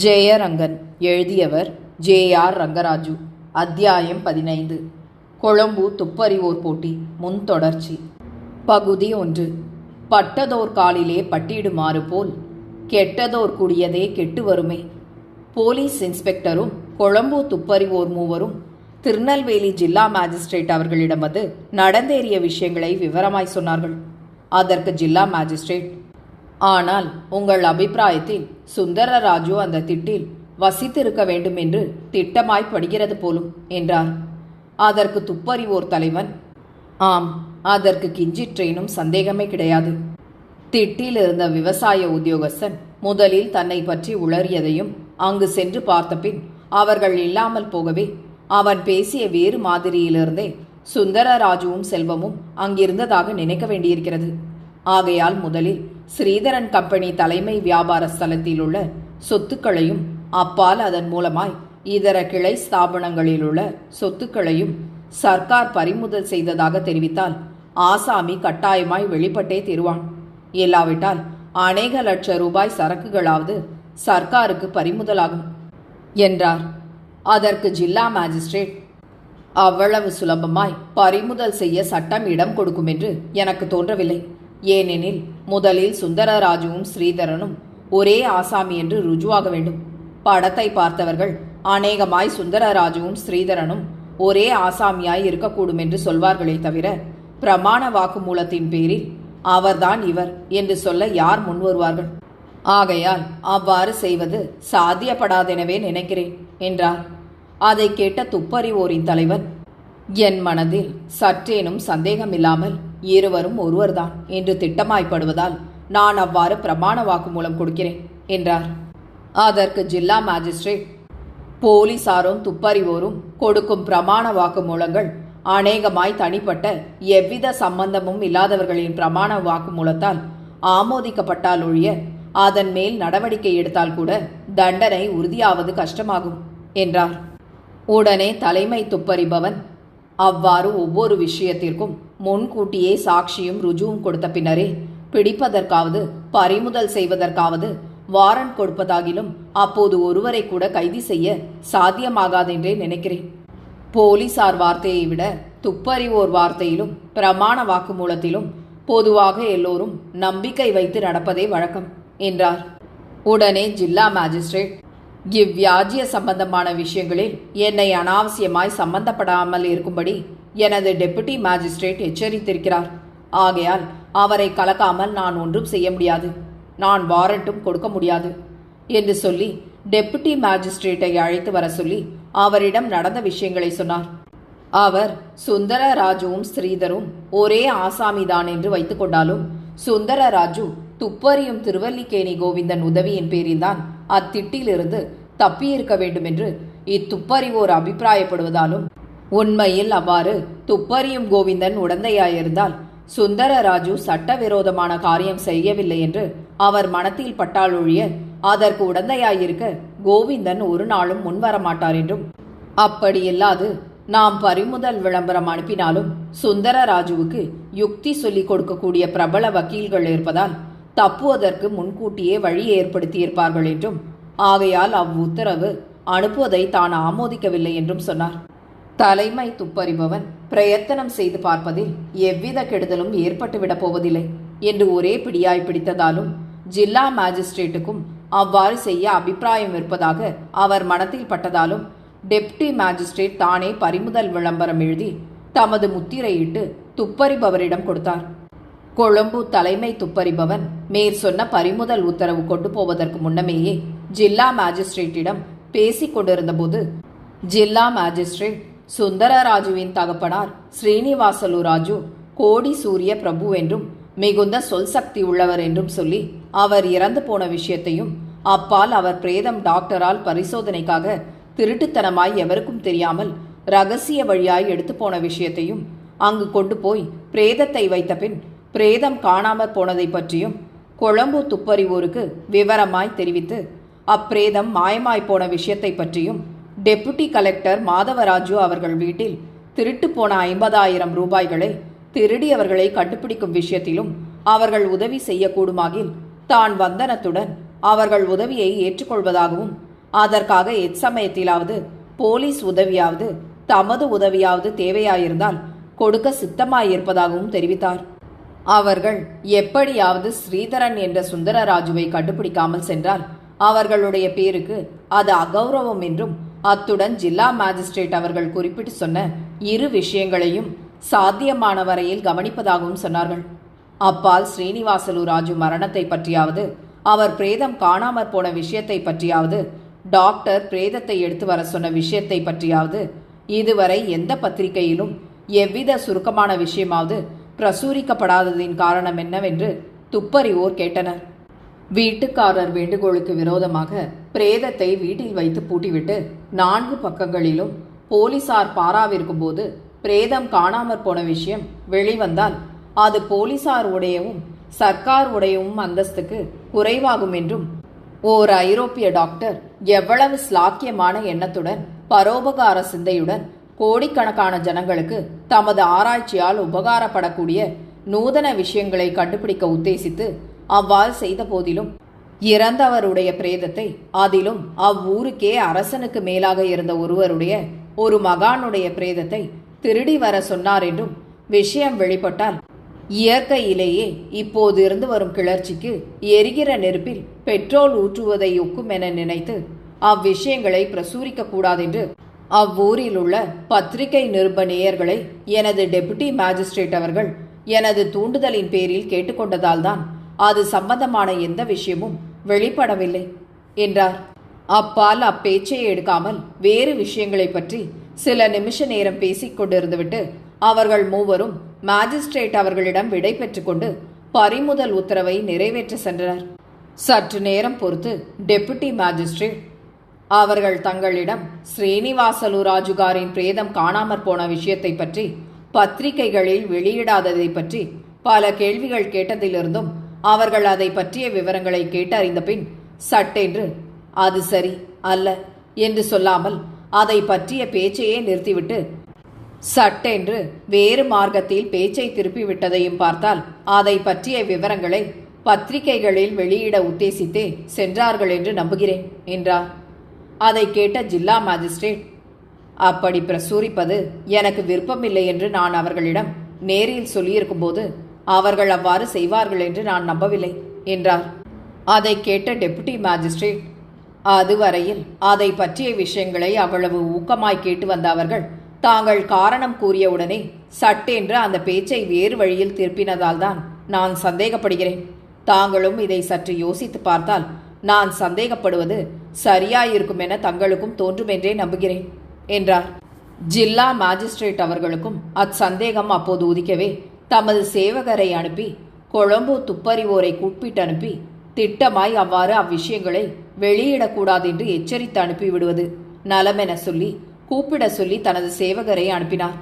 ஜெயரங்கன். எழுதியவர் ஜே.ஆர். ரங்கராஜு. அத்தியாயம் 15. கொழும்பு துப்பறிவோர் போட்டி முன்தொடர்ச்சி. பகுதி 1. பட்டதோர் காலிலே பட்டிடுமாறு போல் கெட்டதோர் குடியதே கெட்டு வருமே. போலீஸ் இன்ஸ்பெக்டரும் கொழும்பு துப்பறிவோர் மூவரும் திருநெல்வேலி ஜில்லா மாஜிஸ்ட்ரேட் அவர்களிடம் வந்து நடந்தேறிய விஷயங்களை விவரமாய் சொன்னார்கள். அதற்கு ஜில்லா மாஜிஸ்ட்ரேட், ஆனால் உங்கள் அபிப்பிராயத்தில் சுந்தரராஜு அந்த திட்டில் வசித்திருக்க வேண்டும் என்று திட்டமாய் படுகிறது போலும் என்றார். அதற்கு துப்பறிவோர் தலைவன், ஆம், அதற்கு கிஞ்சிற்றேனும் சந்தேகமே கிடையாது. திட்டில் இருந்த விவசாய உத்தியோகஸ்தன் முதலில் தன்னை பற்றி உளறியதையும் அங்கு சென்று பார்த்தபின் அவர்கள் இல்லாமல் போகவே அவன் பேசிய வேறு மாதிரியிலிருந்தே சுந்தரராஜுவும் செல்வமும் அங்கிருந்ததாக நினைக்க வேண்டியிருக்கிறது. ஆகையால் முதலில் ஸ்ரீதரன் கம்பெனி தலைமை வியாபார ஸ்தலத்தில் உள்ள சொத்துக்களையும் அப்பால் அதன் மூலமாய் இதர கிளை ஸ்தாபனங்களில் உள்ள சொத்துக்களையும் சர்க்கார் பறிமுதல் செய்ததாக தெரிவித்தால் ஆசாமி கட்டாயமாய் வெளிப்பட்டே தீருவான். இல்லாவிட்டால் அநேக லட்ச ரூபாய் சரக்குகளாவது சர்க்காருக்கு பறிமுதலாகும் என்றார். அதற்கு ஜில்லா மாஜிஸ்ட்ரேட், அவ்வளவு சுலபமாய் பறிமுதல் செய்ய சட்டம் இடம் கொடுக்கும் என்று எனக்கு தோன்றவில்லை. ஏனெனில் முதலில் சுந்தரராஜுவும் ஸ்ரீதரனும் ஒரே ஆசாமி என்று ருஜுவாக வேண்டும். படத்தை பார்த்தவர்கள் அநேகமாய் சுந்தரராஜுவும் ஸ்ரீதரனும் ஒரே ஆசாமியாய் இருக்கக்கூடும் என்று சொல்வார்களே தவிர பிரமாண வாக்குமூலத்தின் பேரில் அவர்தான் இவர் என்று சொல்ல யார் முன்வருவார்கள்? ஆகையால் அவ்வாறு செய்வது சாத்தியப்படாதெனவே நினைக்கிறேன் என்றார். அதை கேட்ட துப்பறிவோரின் தலைவன், என் மனதில் சற்றேனும் சந்தேகமில்லாமல் இருவரும் ஒருவர்தான் என்று திட்டமாய்ப்படுவதால் நான் அவ்வாறு பிரமாண வாக்குமூலம் கொடுக்கிறேன் என்றார். அதற்கு ஜில்லா மாஜிஸ்ட்ரேட், போலீசாரும் துப்பறிவோரும் கொடுக்கும் பிரமாண வாக்குமூலங்கள் அநேகமாய் தனிப்பட்ட எவ்வித சம்பந்தமும் இல்லாதவர்களின் பிரமாண வாக்குமூலத்தால் ஆமோதிக்கப்பட்டால் ஒழிய அதன் மேல் நடவடிக்கை எடுத்தால் கூட தண்டனை உறுதியாவது கஷ்டமாகும் என்றார். உடனே தலைமை துப்பறிபவன், அவ்வாறு ஒவ்வொரு விஷயத்திற்கும் முன்கூட்டியே சாட்சியும் ருஜுவும் கொடுத்த பின்னரே பிடிப்பதற்காவது பறிமுதல் செய்வதற்காவது வாரண்ட் கொடுப்பதாகிலும் அப்போது ஒருவரை கூட கைது செய்ய சாத்தியமாகாதென்றே நினைக்கிறேன். போலீசார் வார்த்தையை விட துப்பறிவோர் வார்த்தையிலும் பிரமாண வாக்குமூலத்திலும் பொதுவாக எல்லோரும் நம்பிக்கை வைத்து நடப்பதே வழக்கம் என்றார். உடனே ஜில்லா மாஜிஸ்ட்ரேட், இவ்வியாஜ்ய சம்பந்தமான விஷயங்களில் என்னை அனாவசியமாய் சம்பந்தப்படாமல் இருக்கும்படி எனது டெபுட்டி மாஜிஸ்ட்ரேட் எச்சரித்திருக்கிறார். ஆகையால் அவரை கலக்காமல் நான் ஒன்றும் செய்ய முடியாது, நான் வாரண்ட்டும் கொடுக்க முடியாது என்று சொல்லி டெபுட்டி மாஜிஸ்ட்ரேட்டை அழைத்து வர சொல்லி அவரிடம் நடந்த விஷயங்களை சொன்னார். அவர் சுந்தரராஜுவும் ஸ்ரீதரும் ஒரே ஆசாமிதான் என்று வைத்துக் கொண்டாலும் சுந்தரராஜு துப்பறியும் திருவல்லிக்கேணி கோவிந்தன் உதவியின் பேரில்தான் அத்திட்டிலிருந்து தப்பியிருக்க வேண்டும் என்று இத்துப்பறிவோர் அபிப்பிராயப்படுவதாலும் உண்மையில் அவ்வாறு துப்பறியும் கோவிந்தன் உடந்தையாயிருந்தால் சுந்தரராஜு சட்டவிரோதமான காரியம் செய்யவில்லை என்று அவர் மனத்தில் பட்டால் ஒழிய அதற்கு உடந்தையாயிருக்க கோவிந்தன் ஒரு நாளும் முன்வரமாட்டார் என்றும், அப்படியில்லாது நாம் பறிமுதல் விளம்பரம் அனுப்பினாலும் சுந்தரராஜுவுக்கு யுக்தி சொல்லிக் கொடுக்கக்கூடிய பிரபல வக்கீல்கள் இருப்பதால் தப்புவதற்கு முன்கூட்டியே வழி ஏற்படுத்தியிருப்பார்கள் என்றும், ஆகையால் அவ்வுத்தரவு அனுப்புவதை தான் ஆமோதிக்கவில்லை என்றும் சொன்னார். தலைமை துப்பறிபவன் பிரயத்தனம் செய்து பார்ப்பதில் எவ்வித கெடுதலும் ஏற்பட்டுவிடப் போவதில்லை என்று ஒரே பிடியாய் பிடித்ததாலும் ஜில்லா மாஜிஸ்ட்ரேட்டுக்கும் அவ்வாறு செய்ய அபிப்பிராயம் இருப்பதாக அவர் மனத்தில் பட்டதாலும் டெப்டி மாஜிஸ்ட்ரேட் தானே பறிமுதல் விளம்பரம் எழுதி தமது முத்திரையிட்டு துப்பறிபவரிடம் கொடுத்தார். கொழும்பு தலைமை துப்பறிபவன் மேற் சொன்ன பறிமுதல் உத்தரவு கொண்டு போவதற்கு முன்னமேயே ஜில்லா மாஜிஸ்ட்ரேட்டிடம் பேசிக் கொண்டிருந்த போது ஜில்லா மாஜிஸ்ட்ரேட், சுந்தரராஜுவின் தகப்பனார் ஸ்ரீனிவாசலு ராஜு கோடி சூரிய பிரபு என்றும் மிகுந்த சொல் சக்தி உள்ளவர் என்றும் சொல்லி அவர் இறந்து போன விஷயத்தையும் அப்பால் அவர் பிரேதம் டாக்டரால் பரிசோதனைக்காக திருட்டுத்தனமாய் எவருக்கும் தெரியாமல் ரகசிய வழியாய் எடுத்து போன விஷயத்தையும் அங்கு கொண்டு போய் பிரேதத்தை வைத்த பின் பிரேதம் காணாமற் போனதை பற்றியும் கொழும்பு துப்பறிவோருக்கு விவரமாய் தெரிவித்து அப்பிரேதம் மாயமாய் போன விஷயத்தை பற்றியும் டெபுட்டி கலெக்டர் மாதவராஜு அவர்கள் வீட்டில் திருட்டு போன 50,000 ரூபாய்களை திருடியவர்களை கண்டுபிடிக்கும் விஷயத்திலும் அவர்கள் உதவி செய்யக்கூடுமாகில் தான் வந்தனத்துடன் அவர்கள் உதவியை ஏற்றுக்கொள்வதாகவும் அதற்காக எச்சமயத்திலாவது போலீஸ் உதவியாவது தமது உதவியாவது தேவையாயிருந்தால் கொடுக்க சித்தமாயிருப்பதாகவும் தெரிவித்தார். அவர்கள் எப்படியாவது ஸ்ரீதரன் என்ற சுந்தரராஜுவை கண்டுபிடிக்காமல் சென்றால் அவர்களுடைய பேருக்கு அது அகௌரவம் என்றும் அத்துடன் ஜில்லா மேஜிஸ்ட்ரேட் அவர்கள் குறிப்பிட்டு சொன்ன இரு விஷயங்களையும் சாத்தியமான வரையில் கவனிப்பதாகவும் சொன்னார்கள். அப்பால் ஸ்ரீனிவாசலு ராஜு மரணத்தை பற்றியாவது அவர் பிரேதம் காணாமற் போன விஷயத்தை பற்றியாவது டாக்டர் பிரேதத்தை எடுத்து வர சொன்ன விஷயத்தை பற்றியாவது இதுவரை எந்த பத்திரிகையிலும் எவ்வித சுருக்கமான விஷயமாவது பிரசுரிக்கப்படாததின் காரணம் என்னவென்று துப்பறிவோர் கேட்டனர். வீட்டுக்காரர் வேண்டுகோளுக்கு விரோதமாக பிரேதத்தை வீட்டில் வைத்து பூட்டிவிட்டு 4 பக்கங்களிலும் போலீசார் பாராவிருக்கும் போது பிரேதம் காணாமற் போன விஷயம் வெளிவந்தால் அது போலீசார் உடையவும் சர்க்கார் உடையவும் அந்தஸ்துக்கு குறைவாகும் என்றும் ஓர் ஐரோப்பிய டாக்டர் எவ்வளவு ஸ்லாக்கியமான எண்ணத்துடன் பரோபகார சிந்தையுடன் கோடிக்கணக்கான ஜனங்களுக்கு தமது ஆராய்ச்சியால் உபகாரப்படக்கூடிய நூதன விஷயங்களை கண்டுபிடிக்க உத்தேசித்து அவ்வாறு செய்த போதிலும் இறந்தவருடைய பிரேதத்தை அதிலும் அவ்வூருக்கே அரசனுக்கு மேலாக இருந்த ஒருவருடைய ஒரு மகானுடைய பிரேதத்தை திருடி வர சொன்னார் என்றும் விஷயம் வெளிப்பட்டால் இயற்கையிலேயே இப்போது இருந்து வரும் கிளர்ச்சிக்கு எரிகிற நெருப்பில் பெட்ரோல் ஊற்றுவதை ஒக்கும் என நினைத்து அவ்விஷயங்களை பிரசுரிக்க கூடாதென்று அவ்வூரில் உள்ள பத்திரிகை நிருப நேயர்களை எனது டெபுட்டி மேஜிஸ்ட்ரேட் அவர்கள் எனது தூண்டுதலின் பேரில் கேட்டுக்கொண்டதால்தான் அது சம்பந்தமான எந்த விஷயமும் வெளிப்படவில்லை என்றார். அப்பால் அப்பேச்சை எடுக்காமல் வேறு விஷயங்களை பற்றி சில நிமிஷ நேரம் பேசிக் கொண்டிருந்துவிட்டு அவர்கள் மூவரும் மேஜிஸ்ட்ரேட் அவர்களிடம் விடை பெற்றுக்கொண்டு பறிமுதல் உத்தரவை நிறைவேற்ற சென்றனர். சற்று நேரம் பொறுத்து டெபுட்டி மேஜிஸ்ட்ரேட் அவர்கள் தங்களிடம் ஸ்ரீனிவாசலு ராஜுகாரின் பிரேதம் காணாமற் போன விஷயத்தை பற்றி பத்திரிகைகளில் வெளியிடாததை பற்றி பல கேள்விகள் கேட்டதிலிருந்தும் அவர்கள் அதை பற்றிய விவரங்களை கேட்டறிந்த பின் சட்டென்று அது சரி அல்ல என்று சொல்லாமல் அதை பற்றிய பேச்சையே நிறுத்திவிட்டு சட்டென்று வேறு மார்க்கத்தில் பேச்சை திருப்பிவிட்டதையும் பார்த்தால் அதை பற்றிய விவரங்களை பத்திரிகைகளில் வெளியிட உத்தேசித்தே சென்றார்கள் என்று நம்புகிறேன் என்றார். அதை கேட்ட ஜில்லா மேஜிஸ்ட்ரேட், அப்படி பிரசுரிப்பது எனக்கு விருப்பமில்லை என்று நான் அவர்களிடம் நேரில் சொல்லியிருக்கும் போது அவர்கள் அவ்வாறு செய்வார்கள் என்று நான் நம்பவில்லை என்றார். அதை கேட்ட டெபுட்டி மேஜிஸ்ட்ரேட், அதுவரையில் அதை பற்றிய விஷயங்களை அவ்வளவு ஊக்கமாய் கேட்டு வந்த அவர்கள் தாங்கள் காரணம் கூறியவுடனே சட்டென்று அந்த பேச்சை வேறு வழியில் திருப்பினதால்தான் நான் சந்தேகப்படுகிறேன். தாங்களும் இதை சற்று யோசித்து பார்த்தால் நான் சந்தேகப்படுவது சரியாயிருக்கும் என தங்களுக்கும் தோன்றுமென்றே நம்புகிறேன் என்றார். ஜில்லா மேஜிஸ்ட்ரேட் அவர்களுக்கும் அச்சந்தேகம் அப்போது உதிக்கவே தமது சேவகரை அனுப்பி கொழும்பு துப்பறிவோரை கூப்பிட்டு அனுப்பி திட்டமாய் அவ்வாறு அவ்விஷயங்களை வெளியிடக்கூடாது என்று எச்சரித்து அனுப்பிவிடுவது நலமென சொல்லி கூப்பிட சொல்லி தனது சேவகரை அனுப்பினார்.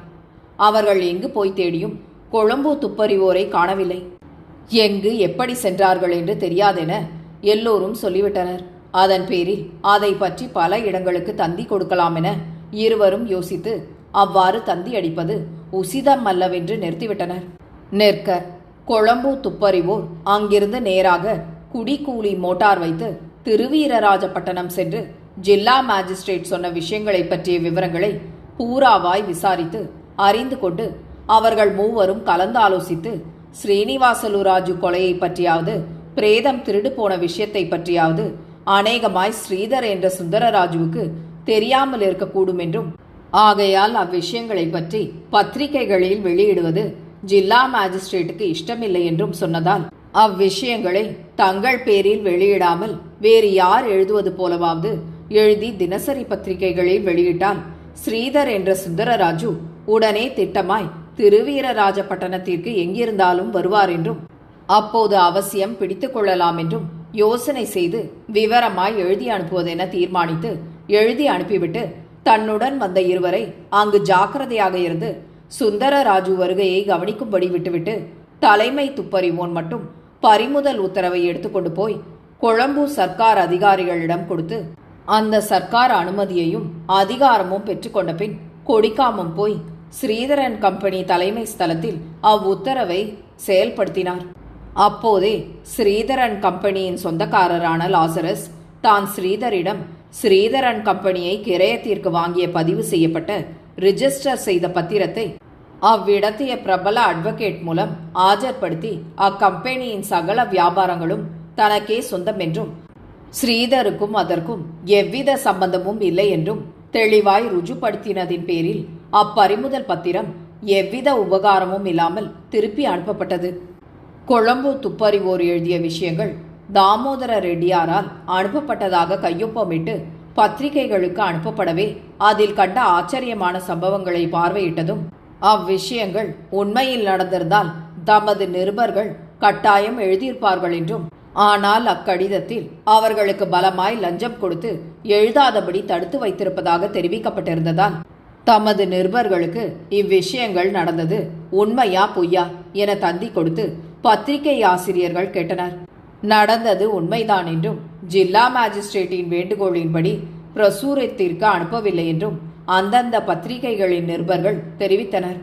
அவர்கள் எங்கு போய் தேடியும் கொழும்பு துப்பறிவோரை காணவில்லை. எங்கு எப்படி சென்றார்கள் என்று தெரியாதென எல்லோரும் சொல்லிவிட்டனர். அதன் பேரில் அதை பற்றி பல இடங்களுக்கு தந்தி கொடுக்கலாம் என இருவரும் யோசித்து அவ்வாறு தந்தி அடிப்பது உசிதம் அல்லவென்று நிறுத்திவிட்டனர். நிற்க கொழும்பு துப்பறிவோர் அங்கிருந்து நேராக குடிக்கூலி மோட்டார் வைத்து திருவீரராஜப்பட்டணம் சென்று ஜில்லா மேஜிஸ்ட்ரேட் சொன்ன விஷயங்களை பற்றிய விவரங்களை பூராவாய் விசாரித்து அறிந்து கொண்டு அவர்கள் மூவரும் கலந்தாலோசித்து ஸ்ரீனிவாசலு ராஜு கொலையை பற்றியாவது பிரேதம் திருடு போன விஷயத்தை பற்றியாவது அநேகமாய் ஸ்ரீதர் என்ற சுந்தரராஜுவுக்கு தெரியாமல் இருக்கக்கூடும் என்றும் ஆகையால் அவ்விஷயங்களை பற்றி பத்திரிகைகளில் வெளியிடுவது ஜில்லா மேஜிஸ்ட்ரேட்டுக்கு இஷ்டமில்லை என்றும் சொன்னதால் அவ்விஷயங்களை தங்கள் பேரில் வெளியிடாமல் வேறு யார் எழுதுவது போலவாவது எழுதி தினசரி பத்திரிகைகளில் வெளியிட்டால் ஸ்ரீதர் என்ற சுந்தரராஜு உடனே திட்டமாய் திருவீரராஜப்பட்டணத்திற்கு எங்கிருந்தாலும் வருவார் என்றும் அப்போது அவசியம் பிடித்துக் கொள்ளலாம் என்றும் யோசனை செய்து விவரமாய் எழுதி அனுப்புவதென தீர்மானித்து எழுதி அனுப்பிவிட்டு தன்னுடன் வந்த இருவரை அங்கு ஜாக்கிரதையாக இருந்து சுந்தரராஜு வருகையை கவனிக்கும்படி விட்டுவிட்டு தலைமை துப்பறிவோன் மட்டும் பறிமுதல் உத்தரவை எடுத்துக்கொண்டு போய் கொழும்பு சர்க்கார் அதிகாரிகளிடம் கொடுத்து அந்த சர்க்கார் அனுமதியையும் அதிகாரமும் பெற்றுக்கொண்ட பின் கொடிக்காமம் போய் ஸ்ரீதரன் கம்பெனி தலைமை ஸ்தலத்தில் அவ்வுத்தரவை செயல்படுத்தினார். அப்போதே ஸ்ரீதரன் கம்பெனியின் சொந்தக்காரரான லாசரஸ் தான் ஸ்ரீதரிடம் ஸ்ரீதரன் கம்பெனியை கிரயத்திற்கு வாங்கிய பதிவு செய்யப்பட்ட ரிஜிஸ்டர் செய்த பத்திரத்தை அவ்விடத்திய பிரபல அட்வொகேட் மூலம் ஆஜர்படுத்தி அக்கம்பெனியின் சகல வியாபாரங்களும் தனக்கே சொந்தம் என்றும் ஸ்ரீதருக்கும் அதற்கும் எவ்வித சம்பந்தமும் இல்லை என்றும் தெளிவாய் ருஜுப்படுத்தினதின் பேரில் அப்பறிமுதல் பத்திரம் எவ்வித உபகாரமும் இல்லாமல் திருப்பி அனுப்பப்பட்டது. கொழும்பு துப்பறிவோர் எழுதிய விஷயங்கள் தாமோதர ரெட்டியாரால் அனுப்பப்பட்டதாக கையொப்பமிட்டு பத்திரிகைகளுக்கு அனுப்பப்படவே அதில் கண்ட ஆச்சரியமான சம்பவங்களை பார்வையிட்டதும் அவ்விஷயங்கள் உண்மையில் நடந்திருந்தால் தமது நிருபர்கள் கட்டாயம் எழுதியிருப்பார்கள் என்றும், ஆனால் அக்கடிதத்தில் அவர்களுக்கு பலமாய் லஞ்சம் கொடுத்து எழுதாதபடி தடுத்து வைத்திருப்பதாக தெரிவிக்கப்பட்டிருந்ததால் தமது நிருபர்களுக்கு இவ்விஷயங்கள் நடந்தது உண்மையா பொய்யா என தந்தி கொடுத்து பத்திரிகை ஆசிரியர்கள் கேட்டனர். நடந்தது உண்மைதான் என்றும் ஜில்லா மாஜிஸ்ட்ரேட்டின் வேண்டுகோளின்படி பிரசுரத்திற்கு அனுப்பவில்லை என்றும் அந்தந்த பத்திரிகைகளின் நிருபர்கள் தெரிவித்தனர்.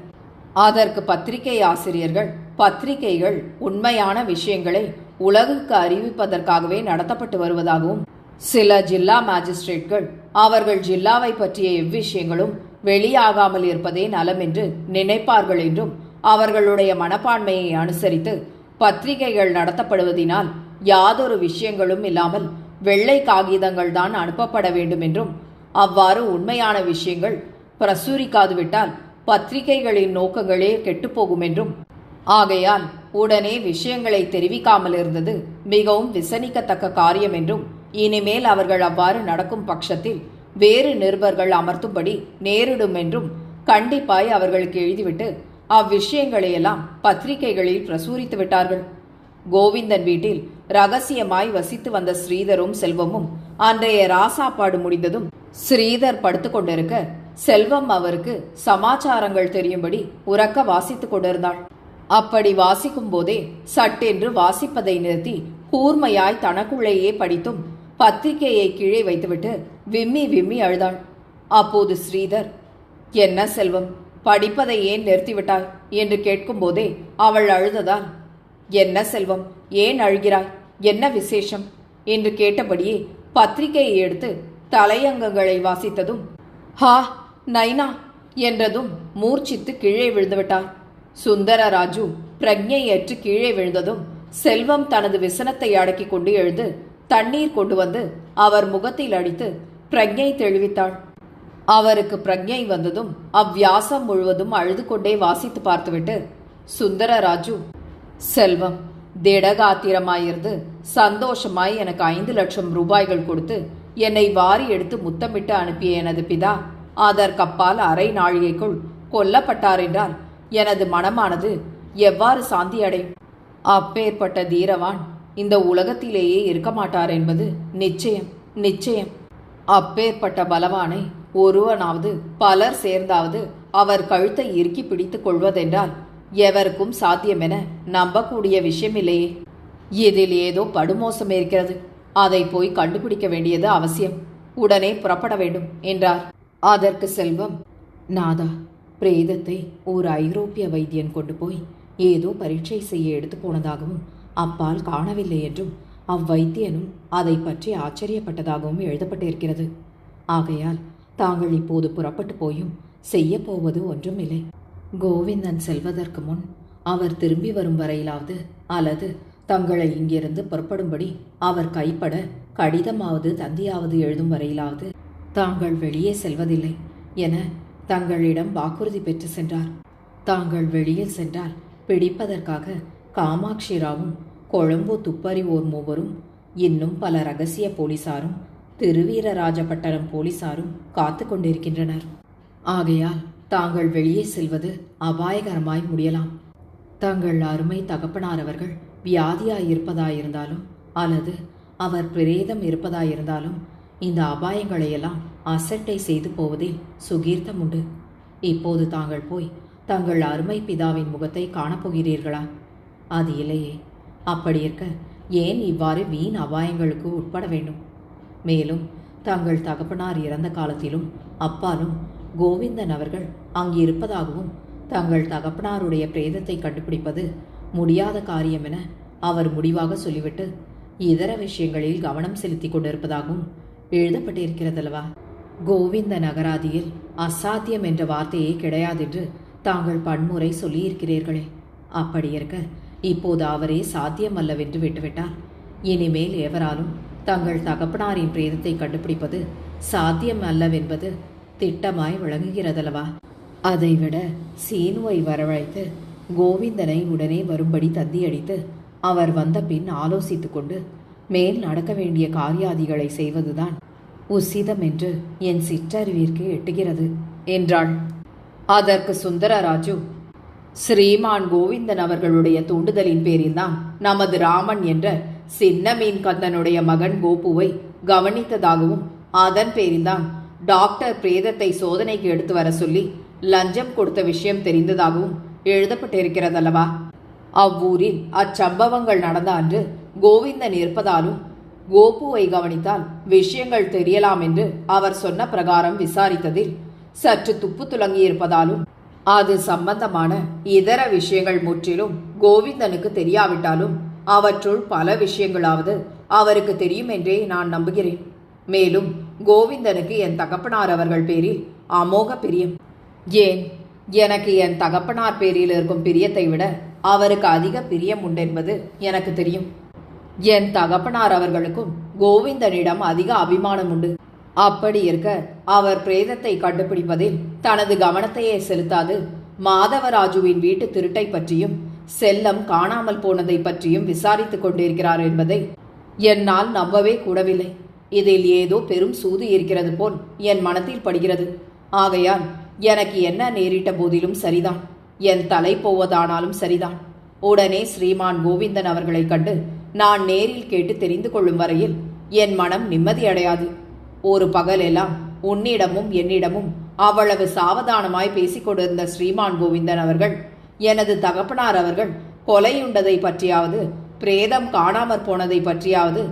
அதற்கு பத்திரிகை ஆசிரியர்கள் பத்திரிகைகள் உண்மையான விஷயங்களை உலகுக்கு அறிவிப்பதற்காகவே நடத்தப்பட்டு வருவதாகவும், சில ஜில்லா மாஜிஸ்ட்ரேட்கள் அவர்கள் ஜில்லாவை பற்றிய எவ்விஷயங்களும் வெளியாகாமல் இருப்பதே நலம் என்று நினைப்பார்கள் என்றும், அவர்களுடைய மனப்பான்மையை அனுசரித்து பத்திரிகைகள் நடத்தப்படுவதினால் யாதொரு விஷயங்களும் இல்லாமல் வெள்ளை காகிதங்கள் தான் அனுப்பப்பட வேண்டும் என்றும், அவ்வாறு உண்மையான விஷயங்கள் பிரசுரிக்காது விட்டால் பத்திரிகைகளின் நோக்கங்களே கெட்டுப்போகும் என்றும், ஆகையால் உடனே விஷயங்களை தெரிவிக்காமல் இருந்தது மிகவும் விசனிக்கத்தக்க காரியம் என்றும், இனிமேல் அவர்கள் அவ்வாறு நடக்கும் பட்சத்தில் வேறு நிருபர்கள் அமர்த்தும்படி நேரிடும் என்றும் கண்டிப்பாய் அவர்களுக்கு எழுதிவிட்டு அவ்விஷயங்களையெல்லாம் பத்திரிகைகளில் பிரசுரித்து விட்டார்கள். கோவிந்தன் வீட்டில் ரகசியமாய் வசித்து வந்த ஸ்ரீதரும் செல்வமும் அன்றைய ராசாப்பாடு முடிந்ததும் ஸ்ரீதர் படுத்து கொண்டிருக்க செல்வம் அவருக்கு சமாச்சாரங்கள் தெரியும்படி உறக்க வாசித்துக் கொண்டிருந்தாள். அப்படி வாசிக்கும் போதே சட்டென்று வாசிப்பதை நிறுத்தி கூர்மையாய் தனக்குள்ளேயே படித்தும் பத்திரிகையை கீழே வைத்துவிட்டு விம்மி விம்மி அழுதாள். அப்போது ஸ்ரீதர், என்ன செல்வம், படிப்பதை ஏன் நிறுத்திவிட்டாய் என்று கேட்கும் போதே அவள் அழுததால், என்ன செல்வம், ஏன் அழுகிறாய், என்ன விசேஷம் என்று கேட்டபடியே பத்திரிகையை எடுத்து தலையங்கங்களை வாசித்ததும் ஹா நைனா என்றதும் மூர்ச்சித்து கீழே விழுந்துவிட்டார். சுந்தரராஜு பிரக்ஞையற்று கீழே விழுந்ததும் செல்வம் தனது விசனத்தை அடக்கிக் கொண்டு எழுந்து தண்ணீர் கொண்டு வந்து அவர் முகத்தில் அடித்து பிரக்ஞை தெளிவித்தாள். அவருக்கு பிரக்ஞை வந்ததும் அவ்வியாசம் முழுவதும் அழுது கொண்டே வாசித்து பார்த்துவிட்டு, சுந்தரராஜு, செல்வம் திடகாத்திரமாயிருந்து சந்தோஷமாய் எனக்கு 5 லட்சம் ரூபாய்கள் கொடுத்து என்னை வாரி எடுத்து முத்தமிட்டு அனுப்பிய எனது பிதா அதற்கப்பால் அரை நாழிகைக்குள் கொல்லப்பட்டார் என்றால் எனது மனமானது எவ்வாறு சாந்தி அடையும்? அப்பேற்பட்ட தீரவான் இந்த உலகத்திலேயே இருக்க மாட்டார் என்பது நிச்சயம் நிச்சயம். அப்பேற்பட்ட பலவானை ஒருவனாவது பலர் சேர்ந்தாவது அவர் கழுத்தை இறுக்கி பிடித்துக் கொள்வதென்றால் எவருக்கும் சாத்தியமென நம்பக்கூடிய விஷயமில்லையே. இதில் ஏதோ படுமோசம் இருக்கிறது. அதை போய் கண்டுபிடிக்க வேண்டியது அவசியம். உடனே புறப்பட வேண்டும் என்றார். அதற்கு செல்வம், நாதா, பிரேதத்தை ஒரு ஐரோப்பிய வைத்தியன் கொண்டு போய் ஏதோ பரீட்சை செய்ய எடுத்து போனதாகவும் அப்பால் காணவில்லை என்றும் அவ்வைத்தியனும் அதை பற்றி ஆச்சரியப்பட்டதாகவும் எழுதப்பட்டிருக்கிறது. ஆகையால் தாங்கள் இப்போது புறப்பட்டு போயும் செய்ய போவது ஒன்றுமில்லை. கோவிந்தன் செல்வதற்கு முன் அவர் திரும்பி வரும் வரையிலாவது அல்லது தங்களை இங்கிருந்து புறப்படும்படி அவர் கைப்பட கடிதமாவது தந்தியாவது எழுதும் வரையிலாவது தாங்கள் வெளியே செல்வதில்லை என தங்களிடம் வாக்குறுதி பெற்று சென்றார். தாங்கள் வெளியில் சென்றால் பிடிப்பதற்காக காமாட்சி ராவும் கொழும்பு துப்பறிவோர் மூவரும் இன்னும் பல ரகசிய போலீசாரும் திருவீரராஜபட்டணம் போலீசாரும் காத்து கொண்டிருக்கின்றனர். ஆகையால் தாங்கள் வெளியே செல்வது அபாயகரமாய் முடியலாம். தங்கள் அருமை தகப்பனார் அவர்கள் வியாதியாயிருப்பதாயிருந்தாலும் அல்லது அவர் பிரேதம் இருப்பதாயிருந்தாலும் இந்த அபாயங்களையெல்லாம் அசட்டை செய்து போவதில் சுகீர்த்தம் உண்டு. இப்போது தாங்கள் போய் தங்கள் அருமை பிதாவின் முகத்தை காணப்போகிறீர்களா? அது இல்லையே. அப்படி இருக்க ஏன் இவ்வாறு வீண் அபாயங்களுக்கு உட்பட வேண்டும்? மேலும் தங்கள் தகப்பனார் இறந்த காலத்திலும் அப்பாலும் கோவிந்தன் அவர்கள் அங்கு இருப்பதாகவும் தங்கள் தகப்பனாருடைய பிரேதத்தை கண்டுபிடிப்பது முடியாத காரியம் என அவர் முடிவாக சொல்லிவிட்டு இதர விஷயங்களில் கவனம் செலுத்திக் கொண்டிருப்பதாகவும் எழுதப்பட்டிருக்கிறதல்லவா? கோவிந்த நகராதியில் அசாத்தியம் என்ற வார்த்தையே கிடையாதென்று தாங்கள் பன்முறை சொல்லியிருக்கிறீர்களே. அப்படி இருக்க இப்போது அவரே சாத்தியம் அல்லவென்று விட்டுவிட்டார். இனிமேல் எவராலும் தங்கள் தகப்பனாரின் பிரேதத்தை கண்டுபிடிப்பது சாத்தியம் அல்லவென்பது திட்டமாய் விளங்குகிறதல்லவா? அதைவிட சீனுவை வரவழைத்து கோவிந்தனை உடனே வரும்படி தந்தியடித்து அவர் வந்த பின் ஆலோசித்து கொண்டு மேல் நடக்க வேண்டிய காரியாதிகளை செய்வதுதான் உசிதம் என்று என் சிற்றறிவிற்கு எட்டுகிறது என்றாள். அதற்கு சுந்தரராஜு, ஸ்ரீமான் கோவிந்தன் அவர்களுடைய தூண்டுதலின் பேரில்தான் நமது ராமன் என்ற சின்ன மீன் கந்தனுடைய மகன் கோபுவை கவனித்ததாகவும் அதன் பேரில்தான் டாக்டர் பிரேதத்தை சோதனைக்கு எடுத்து வர சொல்லி லஞ்சம் கொடுத்த விஷயம் தெரிந்ததாகவும் எழுதப்பட்டிருக்கிறதல்லவா? அவ்வூரில் அச்சம்பவங்கள் நடந்த அன்று கோவிந்தன் இருப்பதாலும் கோபுவை கவனித்தால் விஷயங்கள் தெரியலாம் என்று அவர் சொன்ன பிரகாரம் விசாரித்ததில் சற்று துப்பு துலங்கியிருப்பதாலும் அது சம்பந்தமான இதர விஷயங்கள் முற்றிலும் கோவிந்தனுக்கு தெரியாவிட்டாலும் அவற்றுள் பல விஷயங்களாவது அவருக்கு தெரியும் என்றே நான் நம்புகிறேன். மேலும் கோவிந்தனுக்கு என் தகப்பனார் அவர்கள் பேரில் அமோக பிரியம். ஏன், எனக்கு என் தகப்பனார் பேரில் இருக்கும் பிரியத்தை விட அவருக்கு அதிக பிரியம் உண்டென்பது எனக்கு தெரியும். என் தகப்பனார் அவர்களுக்கும் கோவிந்தனிடம் அதிக அபிமானம் உண்டு. அப்படி இருக்க அவர் பிரேதத்தை கண்டுபிடிப்பதில் தனது கவனத்தையே செலுத்தாது மாதவராஜுவின் வீட்டு திருட்டை பற்றியும் செல்லம் காணாமல் போனதை பற்றியும் விசாரித்துக் கொண்டிருக்கிறார் என்பதை என்னால் நம்பவே கூடவில்லை. இதில் ஏதோ பெரும் சூது இருக்கிறது போல் என் மனத்தில் படுகிறது. ஆகையால் எனக்கு என்ன நேரிட்ட போதிலும் சரிதான், என் தலை போவதானாலும் சரிதான். உடனே ஸ்ரீமான் கோவிந்தன் அவர்களை கண்டு நான் நேரில் கேட்டு தெரிந்து கொள்ளும் வரையில் என் மனம் நிம்மதியடையாது. ஒரு பகலெல்லாம் உன்னிடமும் என்னிடமும் அவ்வளவு சாவதானமாய் பேசிக் கொண்டிருந்த ஸ்ரீமான் கோவிந்தன் அவர்கள் எனது தகப்பனார் அவர்கள் கொலையுண்டதை பற்றியாவது பிரேதம் காணாமற் போனதை பற்றியாவது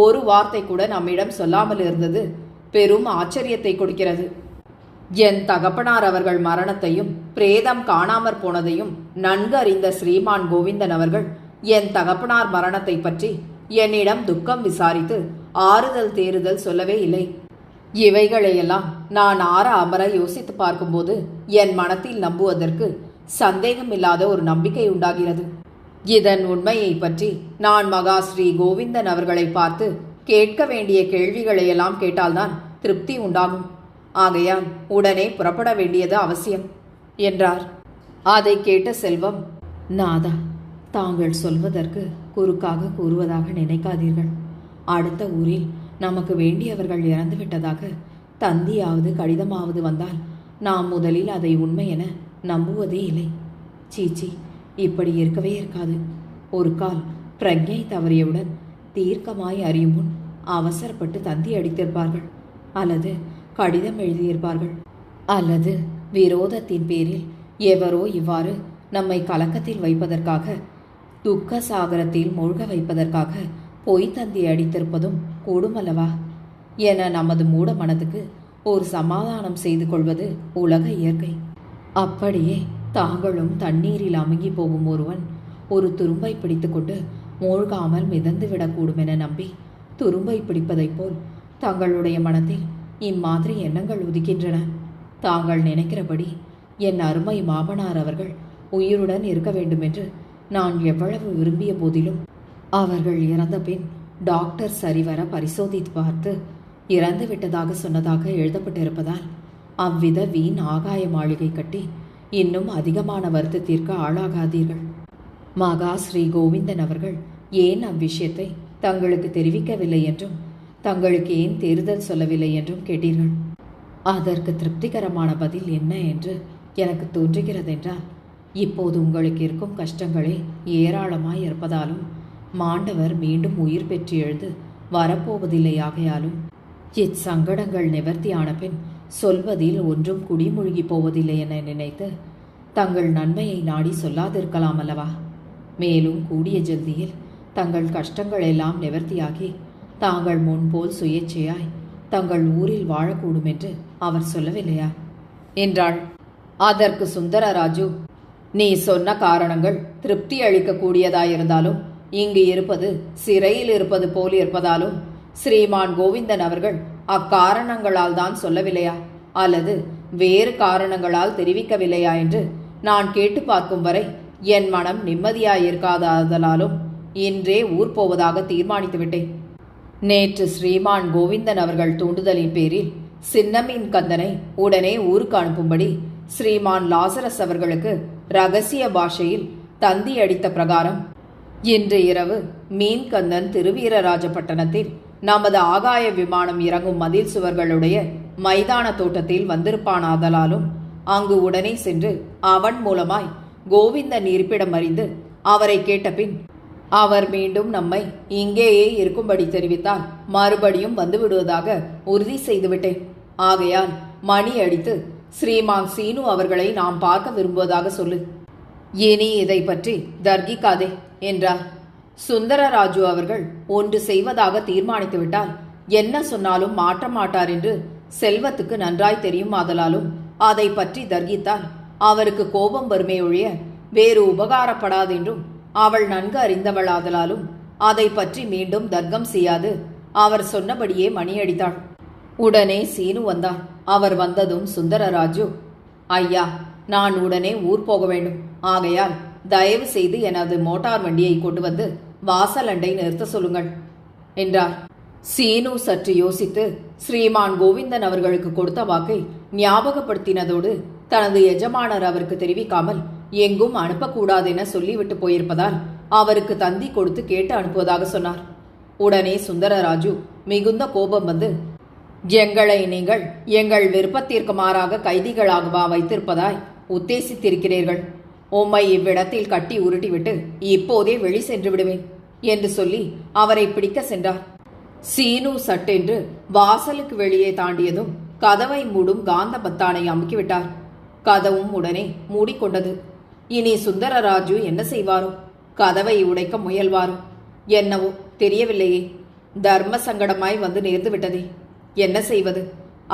ஒரு வார்த்தை கூட நம்மிடம் சொல்லாமல் இருந்தது பெரும் ஆச்சரியத்தை கொடுக்கிறது. என் தகப்பனார் அவர்கள் மரணத்தையும் பிரேதம் காணாமற் போனதையும் நன்கு அறிந்த ஸ்ரீமான் கோவிந்தன் அவர்கள் என் தகப்பனார் மரணத்தை பற்றி என்னிடம் துக்கம் விசாரித்து ஆறுதல் தேறுதல் சொல்லவே இல்லை. இவைகளையெல்லாம் நான் ஆற அமர யோசித்து பார்க்கும்போது என் மனத்தில் நம்புவதற்கு சந்தேகமில்லாத ஒரு நம்பிக்கை உண்டாகிறது. இதன் உண்மையை பற்றி நான் மகா ஸ்ரீ கோவிந்தன் அவர்களை பார்த்து கேட்க வேண்டிய கேள்விகளையெல்லாம் கேட்டால்தான் திருப்தி உண்டாகும். ஆகையால் உடனே புறப்பட வேண்டியது அவசியம் என்றார். அதை கேட்ட செல்வம், நாதா, தாங்கள் சொல்வதற்கு குறுக்காக கூறுவதாக நினைக்காதீர்கள். அடுத்த ஊரில் நமக்கு வேண்டியவர்கள் இறந்துவிட்டதாக தந்தியாவது கடிதமாவது வந்தால் நாம் முதலில் அதை உண்மை என நம்புவதே இல்லை. சீச்சி, இப்படி இருக்கவே இருக்காது. ஒரு கால் பிரஜை தவறியவுடன் தீர்க்கமாய் அறியும் முன் அவசரப்பட்டு தந்தி அடித்திருப்பார்கள், அல்லது கடிதம் எழுதியிருப்பார்கள், அல்லது விரோதத்தின் பேரில் எவரோ இவ்வாறு நம்மை கலக்கத்தில் வைப்பதற்காக, துக்க சாகரத்தில் மூழ்க வைப்பதற்காக பொய் தந்தி அடித்திருப்பதும் கூடுமல்லவா என நமது மூட மனதுக்கு ஒரு சமாதானம் செய்து கொள்வது உலக இயற்கை. அப்படியே தாங்களும் தண்ணீரில் அமுங்கி போகும் ஒருவன் ஒரு துரும்பை பிடித்து கொண்டு மூழ்காமல் மிதந்து விடக்கூடும் என நம்பி துரும்பை பிடிப்பதைப் போல் தங்களுடைய மனத்தில் இம்மாதிரி எண்ணங்கள் உதிக்கின்றன. தாங்கள் நினைக்கிறபடி என் அருமை மாமனார் அவர்கள் உயிருடன் இருக்க வேண்டும் என்று நான் எவ்வளவு விரும்பிய போதிலும் அவர்கள் இறந்த பின் டாக்டர் சரிவர பரிசோதித்து பார்த்து இறந்து விட்டதாக சொன்னதாக எழுதப்பட்டிருப்பதால் அவ்வித வீண் ஆகாய மாளிகை கட்டி இன்னும் அதிகமான வருத்தத்திற்கு ஆளாகாதீர்கள். மகா ஸ்ரீ கோவிந்தன் அவர்கள் ஏன் அவ்விஷயத்தை தங்களுக்கு தெரிவிக்கவில்லை என்றும் தங்களுக்கு ஏன் தேர்தல் சொல்லவில்லை என்றும் கேட்டீர்கள். அதற்கு திருப்திகரமான பதில் என்ன என்று எனக்கு தோன்றுகிறதென்றால், இப்போது உங்களுக்கு இருக்கும் கஷ்டங்களே ஏராளமாய் இருப்பதாலும் மாண்டவர் மீண்டும் உயிர் பெற்று எழுந்து வரப்போவதில்லையாகையாலும் இச்சங்கடங்கள் நிவர்த்தியான பின் சொல்வதில் ஒன்றும் குடிமூழ்கி போவதில்லை என நினைத்து தங்கள் நன்மையை நாடி சொல்லாதிருக்கலாம் அல்லவா? மேலும் கூடிய ஜல்தியில் தங்கள் கஷ்டங்கள் எல்லாம் நிவர்த்தியாகி தாங்கள் முன்போல் சுயேச்சையாய் தங்கள் ஊரில் வாழக்கூடும் என்று அவர் சொல்லவில்லையா என்றாள். அதற்கு சுந்தரராஜு, நீ சொன்ன காரணங்கள் திருப்தி அளிக்கக்கூடியதாயிருந்தாலும் இங்கு இருப்பது சிறையில் இருப்பது போல் இருப்பதாலும் ஸ்ரீமான் கோவிந்தன் அவர்கள் அக்காரணங்களால் தான் சொல்லவில்லையா அல்லது வேறு காரணங்களால் தெரிவிக்கவில்லையா என்று நான் கேட்டு பார்க்கும் வரை என் மனம் நிம்மதியாயிருக்காதலாலும் இன்றே ஊர் போவதாக தீர்மானித்து விட்டேன். நேற்று ஸ்ரீமான் கோவிந்தன் அவர்கள் தூண்டுதலின் பேரில் சின்னமீன் கந்தனை உடனே ஊருக்கு அனுப்பும்படி ஸ்ரீமான் லாசரஸ் அவர்களுக்கு ரகசிய பாஷையில் தந்தி அடித்த பிரகாரம் இன்று இரவு மீன்கந்தன் திருவீரராஜபட்டணத்தில் நமது ஆகாய விமானம் இறங்கும் மதில் சுவர்களுடைய மைதான தோட்டத்தில் வந்திருப்பானாதலாலும் அங்கு உடனே சென்று அவன் மூலமாய் கோவிந்தன் இருப்பிடம் அறிந்து அவரை கேட்டபின் அவர் மீண்டும் நம்மை இங்கேயே இருக்கும்படி தெரிவித்தால் மறுபடியும் வந்துவிடுவதாக உறுதி செய்துவிட்டேன். ஆகையால் மணி அடித்து ஸ்ரீமான் சீனு அவர்களை நாம் பார்க்க விரும்புவதாக சொல்லு. இனி இதை பற்றி தர்கிக்காதே என்றார். சுந்தரராஜு அவர்கள் ஒன்று செய்வதாக தீர்மானித்து விட்டால் என்ன சொன்னாலும் மாற்ற மாட்டார் என்று செல்வத்துக்கு நன்றாய் தெரியும். ஆதலாலும் அதை பற்றி தர்கித்தால் அவருக்கு கோபம் வருமே ஒழிய வேறு உபகாரப்படாதென்றும் அவள் நன்கு அறிந்தவளாதலாலும் அதை பற்றி மீண்டும் தர்க்கம் செய்யாது அவர் சொன்னபடியே மணியடித்தாள். உடனே சீனு வந்தார். அவர் வந்ததும் சுந்தரராஜு, ஐயா, நான் உடனே ஊர் போக வேண்டும். ஆகையால் தயவு செய்து எனது மோட்டார் வண்டியை கொண்டு வந்து வாசல் அண்டை நிறுத்த சொல்லுங்கள் என்றார். சீனு சற்று யோசித்து ஸ்ரீமான் கோவிந்தன் அவர்களுக்கு கொடுத்த வாக்கை ஞாபகப்படுத்தினதோடு தனது எஜமானர் அவருக்கு தெரிவிக்காமல் எங்கும் அனுப்பக்கூடாதென சொல்லிவிட்டு போயிருப்பதால் அவருக்கு தந்தி கொடுத்து கேட்டு அனுப்புவதாக சொன்னார். உடனே சுந்தரராஜு மிகுந்த கோபம் வந்து, எங்களை நீங்கள் எங்கள் விருப்பத்திற்கு மாறாக கைதிகளாகவா வைத்திருப்பதாய் உத்தேசித்திருக்கிறீர்கள்? உம்மை இவ்விடத்தில் கட்டி உருட்டிவிட்டு இப்போதே வெளி சென்று விடுவேன் என்று சொல்லி அவரை பிடிக்க சென்றார். சீனு சட்டென்று வாசலுக்கு வெளியே தாண்டியதும் கதவை மூடும் காந்த பத்தானை அமுக்கிவிட்டார். கதவும் உடனே மூடிக்கொண்டது. இனி சுந்தரராஜு என்ன செய்வாரோ? கதவை உடைக்க முயல்வாரோ? என்னவோ தெரியவில்லையே. தர்ம சங்கடமாய் வந்து நேர்ந்து விட்டதே. என்ன செய்வது?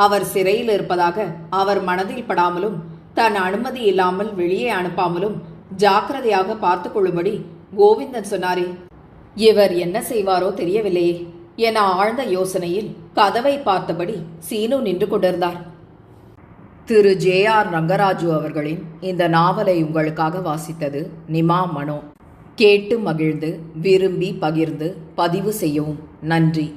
அவர் சிறையில் இருப்பதாக அவர் மனதில் படாமலும் தன் அனுமதி இல்லாமல் வெளியே அனுப்பாமலும் ஜாக்கிரதையாக பார்த்து கொள்ளும்படி கோவிந்தன் சொன்னாரே. இவர் என்ன செய்வாரோ தெரியவில்லையே என ஆழ்ந்த யோசனையில் கதவை பார்த்தபடி சீனு நின்று கொண்டிருந்தார். திரு J.R. ரங்கராஜு அவர்களின் இந்த நாவலை உங்களுக்காக வாசித்தது நிமா மனோ. கேட்டு மகிழ்ந்து விரும்பி பகிர்ந்து பதிவு செய்யவும் நன்றி.